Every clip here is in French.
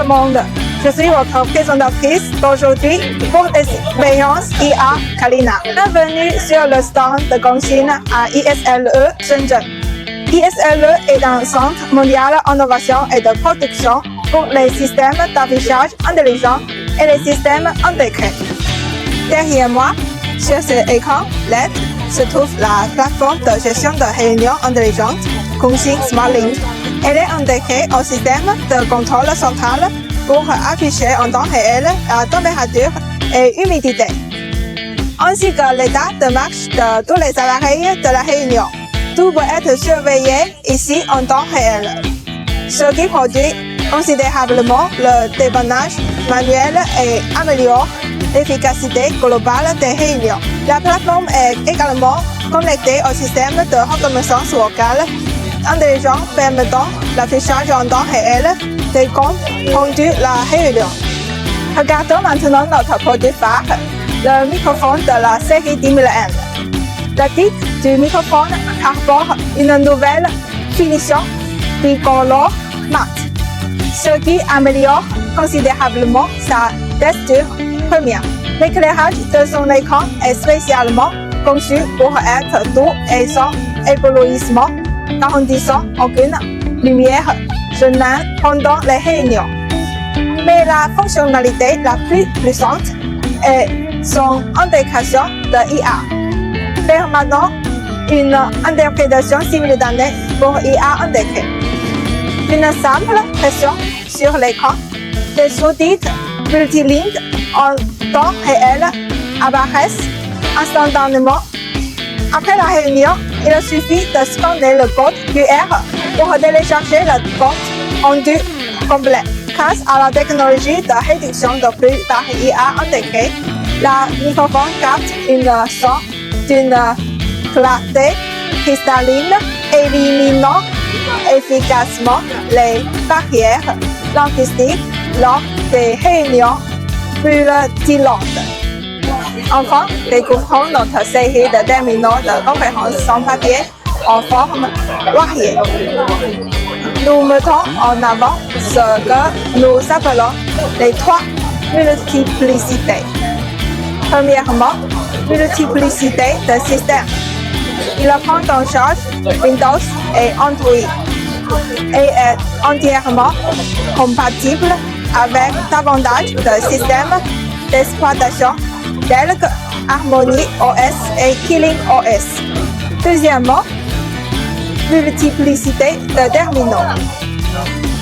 monde. Je suis votre présentatrice d'aujourd'hui pour l'expérience IA Kalina. Bienvenue sur le stand de Gongxin à ISLE Shenzhen. ISLE est un centre mondial d'innovation et de production pour les systèmes d'affichage intelligents et les systèmes intégrés. Derrière moi, sur cet écran LED, se trouve la plateforme de gestion de réunions intelligentes Gongxin Smart Link. Elle est intégrée au système de contrôle central pour afficher en temps réel la température et humidité, ainsi que l'état de marche de tous les appareils de la réunion. Tout peut être surveillé ici en temps réel, ce qui produit considérablement le dépannage manuel et améliore l'efficacité globale des réunions. La plateforme est également connectée au système de reconnaissance vocale intelligent permettant l'affichage en temps réel des comptes rendus la réunion. Regardons maintenant notre produit phare, le microphone de la série 10.000N. Le titre du microphone arbore une nouvelle finition bicolore mat, ce qui améliore considérablement sa texture première. L'éclairage de son écran est spécialement conçu pour être doux et sans éblouissement, garantissant aucune lumière gênante pendant les réunions. Mais la fonctionnalité la plus puissante est son intégration de IA, permettant une interprétation simultanée pour IA intégrée. Une simple pression sur l'écran, les sous-titres multilingues en temps réel apparaissent instantanément. Après la réunion, il suffit de scanner le code QR pour télécharger le compte rendu complet. Grâce à la technologie de réduction de flux par IA intégrée, la microphone capte une son d'une clarté cristalline, éliminant efficacement les barrières linguistiques lors des réunions multilangues. Enfin, découvrons notre série de terminaux de conférence sans papier en forme variée. Nous mettons en avant ce que nous appelons les trois multiplicités. Premièrement, multiplicité de systèmes. Il prend en charge Windows et Android et est entièrement compatible avec davantage de systèmes d'exploitation tels que Harmony OS et Killing OS. Deuxièmement, multiplicité de terminaux.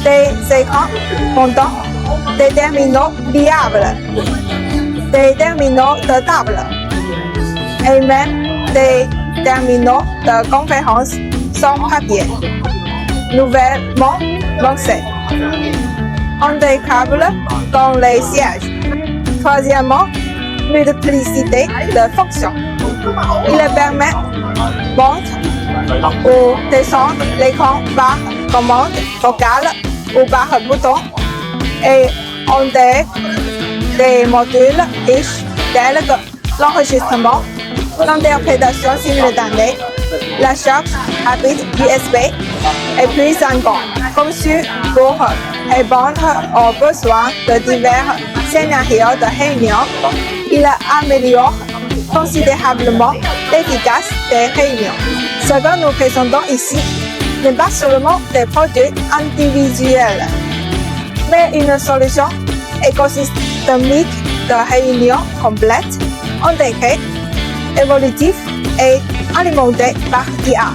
Des écrans fondants, des terminaux viables, des terminaux de table et même des terminaux de conférence sans papier, nouvellement lancés, intégrables dans les sièges. Troisièmement, multiplicité de fonctions. Il permet de monter ou descendre l'écran par commande vocale ou par bouton et intègre des modules riches tels que l'enregistrement, l'interprétation simultanée, la charge rapide USB et plus encore, conçu pour répondre aux besoins de divers scénarios de réunion. Il améliore considérablement l'efficacité des réunions. Ce que nous présentons ici n'est pas seulement des produits individuels, mais une solution écosystémique de réunion complète, intégrée, évolutive et alimentée par IA.